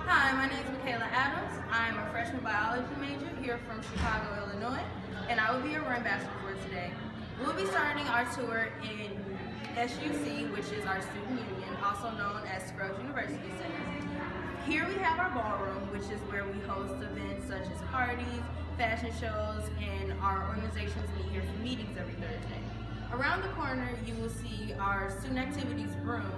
Hi, my name is Makayla Adams. I'm a freshman biology major here from Chicago, Illinois, and I will be your ambassador for today. We'll be starting our tour in SUC, which is our student union, also known as Scruggs University Center. Here we have our ballroom, which is where we host events such as parties, fashion shows, and our organizations meet here for meetings every Thursday. Around the corner, you will see our student activities room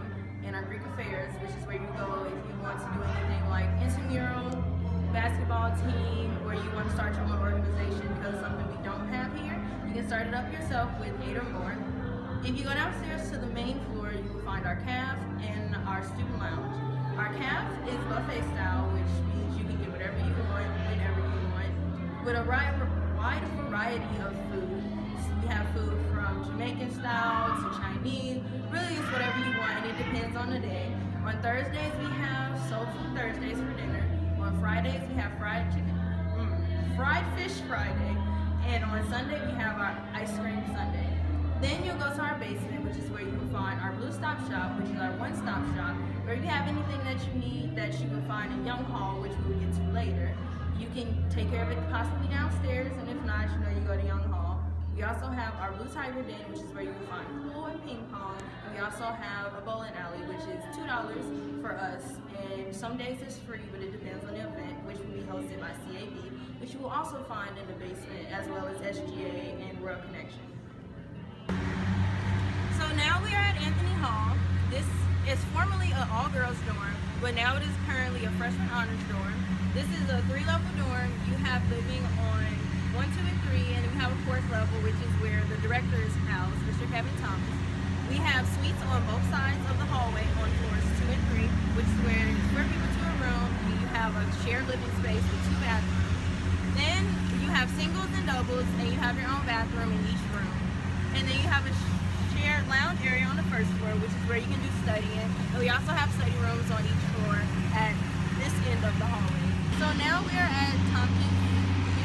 and our Greek affairs, which is where you go if you want to do anything like intramural, basketball team, or you want to start your own organization because it's something we don't have here. You can start it up yourself with 8 or more. If you go downstairs to the main floor, you will find our CAF and our student lounge. Our CAF is buffet style, which means you can get whatever you want, whenever you want, with a wide variety of food. We have food from Jamaican style to Chinese. Really, it's whatever you want, and it depends on the day. On Thursdays, we have Soul Food Thursdays for dinner. On Fridays, we have fried fish Friday. And on Sunday, we have our ice cream Sunday. Then you'll go to our basement, which is where you will find our Blue Stop Shop, which is our one-stop shop, where if you have anything that you need that you will find in Young Hall, which we'll get to later, you can take care of it possibly downstairs, and if not, you go to Young Hall. We also have our Blue Tiger Den, which is where you will find pool and ping pong. And we also have a bowling alley, which is $2 for us. And some days it's free, but it depends on the event, which will be hosted by CAB, which you will also find in the basement, as well as SGA and World Connection. So now we are at Anthony Hall. This is formerly an all-girls dorm, but now it is currently a freshman honors dorm. This is a 3-level dorm. You have living on 1, 2, and 3, and then we have a 4th level, which is where the director is housed, Mr. Kevin Thomas. We have suites on both sides of the hallway on floors 2 and 3, which is where it's 4 people to a room, and you have a shared living space with 2 bathrooms. Then you have singles and doubles, and you have your own bathroom in each room. And then you have a shared lounge area on the 1st floor, which is where you can do studying. And we also have study rooms on each floor at this end of the hallway. So now we are at Tompkins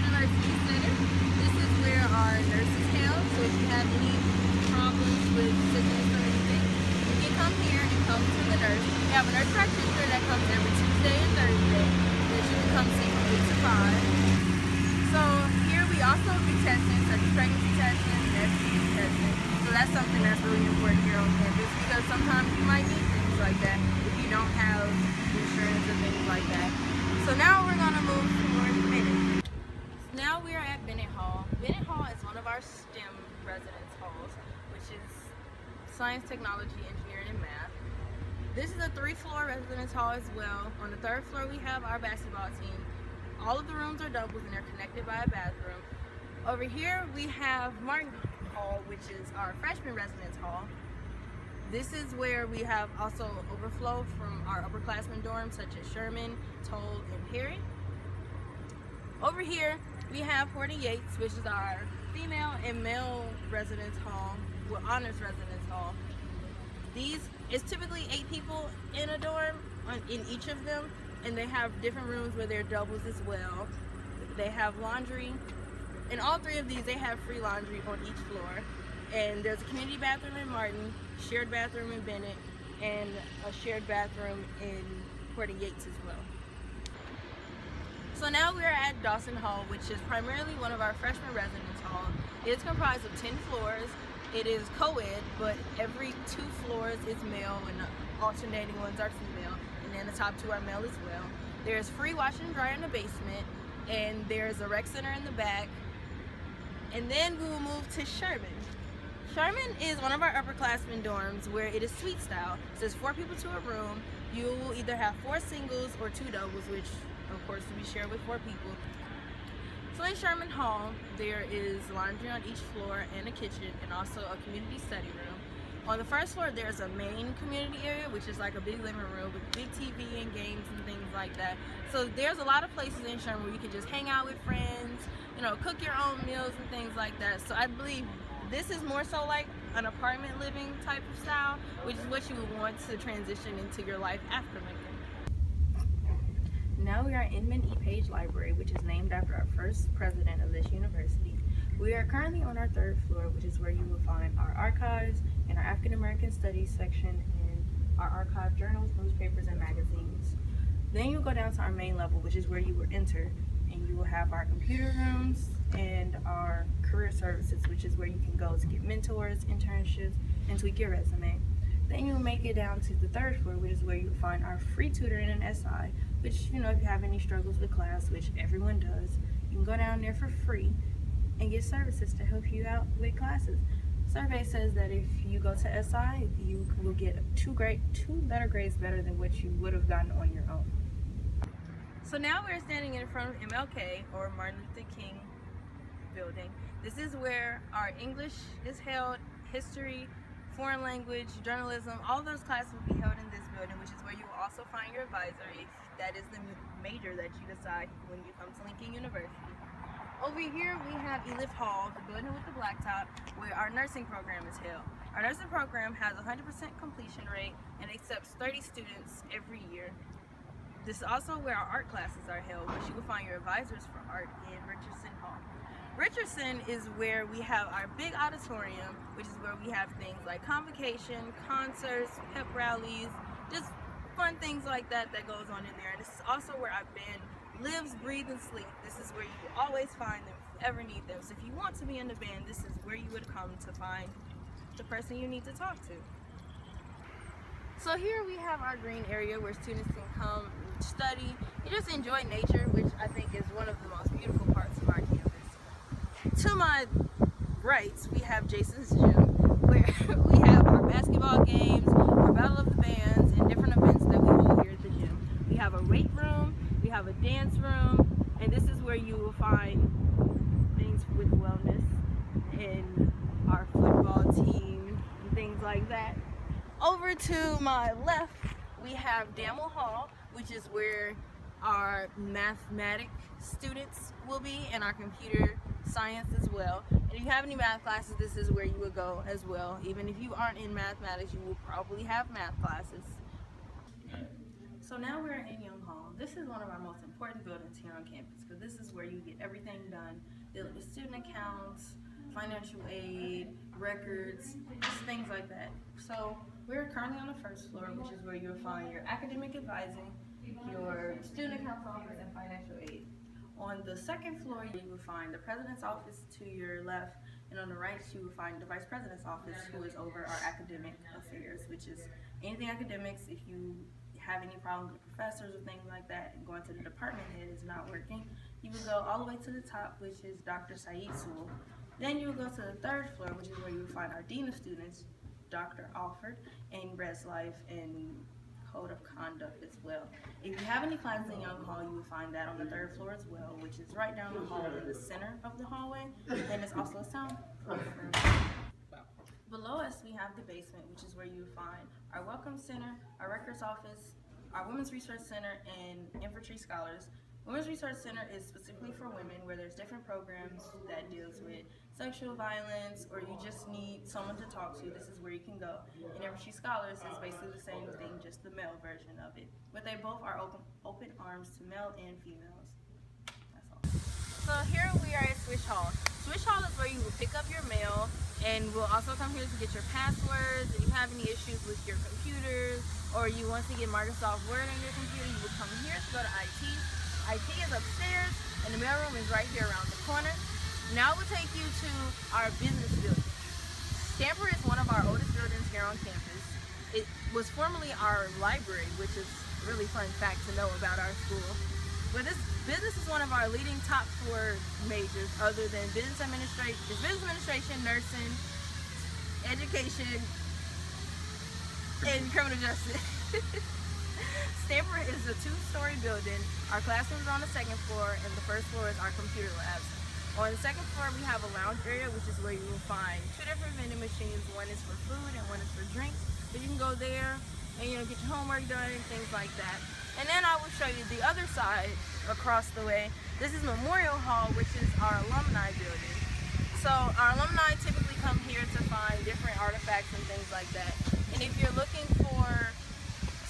University Center. This is where our nurses held, so if you have any problems with sickness or anything, you can come here and come to the nurse. We have a nurse practitioner that comes every Tuesday and Thursday that you can come see from 8 to 5. So here we also do testing, such as pregnancy testing and STD testing. So that's something that's really important here on campus because sometimes you might need things like that if you don't have insurance or things like that. So now we're going to move towards Bennett. Now we are at Bennett Hall. Bennett Hall is one of our STEM residence halls, which is Science, Technology, Engineering, and Math. This is a 3-floor residence hall as well. On the 3rd floor we have our basketball team. All of the rooms are doubles and they're connected by a bathroom. Over here we have Martin Hall, which is our freshman residence hall. This is where we have also overflow from our upperclassmen dorms such as Sherman, Toll, and Perry. Over here we have Horton Yates, which is our female and male residence hall, well, honors residence hall. These is typically 8 people in a dorm in each of them, and they have different rooms where they're doubles as well. They have laundry. In all 3 of these, they have free laundry on each floor. And there's a community bathroom in Martin, shared bathroom in Bennett, and a shared bathroom in Horton Yates as well. So now we're at Dawson Hall, which is primarily one of our freshman residence halls. It's comprised of 10 floors. It is co-ed, but every 2 floors is male and the alternating ones are female. And then the top 2 are male as well. There's free wash and dryer in the basement, and there's a rec center in the back. And then we will move to Sherman. Sherman is one of our upperclassmen dorms where it is suite style. So there's 4 people to a room. You will either have 4 singles or 2 doubles, which of course will be shared with 4 people. So in Sherman Hall, there is laundry on each floor and a kitchen and also a community study room. On the 1st floor, there's a main community area, which is like a big living room with big TV and games and things like that. So there's a lot of places in Sherman where you can just hang out with friends, cook your own meals and things like that. So I believe this is more so like an apartment living type of style, which is what you would want to transition into your life after Lincoln. Now we are in Inman E. Page Library, which is named after our first president of this university. We are currently on our 3rd floor, which is where you will find our archives and our our African American Studies section in our archive journals, newspapers, and magazines. Then you'll go down to our main level, which is where you will enter, and you will have our computer rooms and our career services, which is where you can go to get mentors, internships, and tweak your resume. Then you'll make it down to the third floor, which is where you'll find our free tutoring and SI, which, if you have any struggles with class, which everyone does, you can go down there for free and get services to help you out with classes. Survey says that if you go to SI, you will get two letter grades better than what you would have gotten on your own. So now we're standing in front of MLK, or Martin Luther King building. This is where our English is held, history, foreign language, journalism, all those classes will be held in this building, which is where you will also find your advisor if that is the major that you decide when you come to Lincoln University. Over here we have Elif Hall, the building with the blacktop, where our nursing program is held. Our nursing program has a 100% completion rate and accepts 30 students every year. This is also where our art classes are held, which you will find your advisors for art in Richardson Hall. Richardson is where we have our big auditorium, which is where we have things like convocation, concerts, pep rallies, just fun things like that goes on in there. And this is also where our band lives, breathe, and sleep. This is where you will always find them if you ever need them. So if you want to be in the band, this is where you would come to find the person you need to talk to. So here we have our green area where students can come study and just enjoy nature, which I think is one of the most beautiful parts of our campus. To my right, we have Jason's gym, where we have our basketball games, our battle of the bands, and different events that we hold here at the gym. We have a weight room, we have a dance room, and this is where you will find things with wellness and our football team and things like that. Over to my left, we have Damel Hall, which is where our mathematics students will be, and our computer science as well. And if you have any math classes, this is where you would go as well. Even if you aren't in mathematics, you will probably have math classes. So now we're in Young Hall. This is one of our most important buildings here on campus, because this is where you get everything done, dealing with student accounts, financial aid, records, just things like that. So we're currently on the first floor, which is where you'll find your academic advising, your student accounts office, and financial aid. On the second floor, you will find the president's office to your left, and on the right, you will find the vice president's office, who is over our academic affairs, which is anything academics. If you have any problems with professors or things like that, and going to the department head is not working, you will go all the way to the top, which is Dr. Saeed Sewell. Then you will go to the third floor, which is where you will find our dean of students, Dr. Alfred, and Res Life and Code of Conduct as well. If you have any classes in Young Hall, you will find that on the third floor as well, which is right down the hall in the center of the hallway, and it's also a sound room. Below us, we have the basement, which is where you will find our Welcome Center, our Records Office, our Women's Research Center, and Infantry Scholars. Women's Research Center is specifically for women, where there's different programs that deals with sexual violence, or you just need someone to talk to. This is where you can go. And Infantry Scholars is basically the same thing, just the male version of it. But they both are open arms to male and females. That's all. So here we are at Switch Hall. Switch Hall is where you will pick up your mail, and we'll also come here to get your passwords. If you have any issues with your computers, or you want to get Microsoft Word on your computer, you will come here to go to IT. IT is upstairs, and the mailroom is right here around the corner. Now we'll take you to our business building. Stamper is one of our oldest buildings here on campus. It was formerly our library, which is a really fun fact to know about our school. But this business is one of our leading top 4 majors, other than business administration, nursing, education, and criminal justice. Stamper is a 2-story building. Our classrooms are on the second floor, and the first floor is our computer labs. On the second floor, we have a lounge area, which is where you will find 2 different vending machines. One is for food and one is for drinks. So you can go there and get your homework done and things like that. And then I will show you the other side across the way. This is Memorial Hall, which is our alumni building. So our alumni typically come here to find different artifacts and things like that. And if you're looking for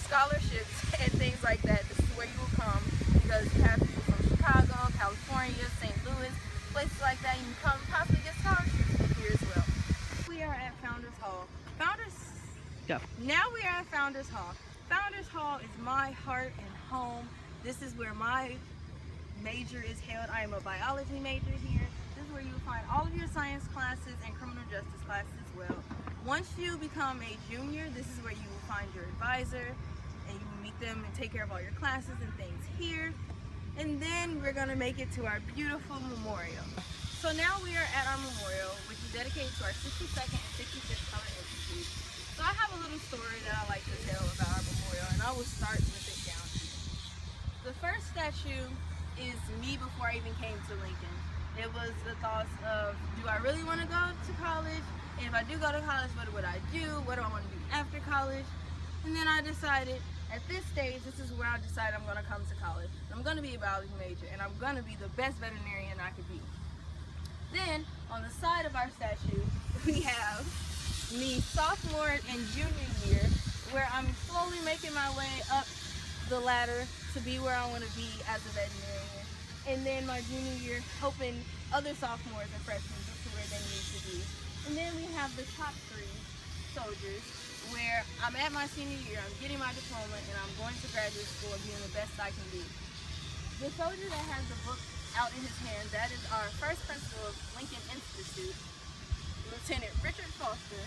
scholarships and things like that, this is where you will come, because you have people from Chicago, California, St. Louis, places like that. You can come possibly get scholarships here as well. We are at Founders Hall. Now we are at Founders Hall. Founders Hall is my heart and home. This is where my major is held. I am a biology major here. This is where you will find all of your science classes and criminal justice classes as well. Once you become a junior, this is where you will find your advisor, and you will meet them and take care of all your classes and things here. And then we're gonna make it to our beautiful memorial. So now we are at our memorial, which is dedicated to our 62nd and 65th Color Institute. So I have a little story that I like to tell about our memorial, and I will start with it down here. The first statue is me before I even came to Lincoln. It was the thoughts of, do I really want to go to college? And if I do go to college, what would I do? What do I want to do after college? And then I decided, at this stage, this is where I decided I'm going to come to college. I'm going to be a biology major, and I'm going to be the best veterinarian I could be. Then, on the side of our statue, we have me sophomore and junior year, where I'm slowly making my way up the ladder to be where I want to be as a veterinarian. And then my junior year, helping other sophomores and freshmen get to where they need to be. And then we have the top three soldiers, where I'm at my senior year, I'm getting my diploma, and I'm going to graduate school and being the best I can be. The soldier that has the book out in his hand, that is our first principal of Lincoln Institute, Lieutenant Richard Foster.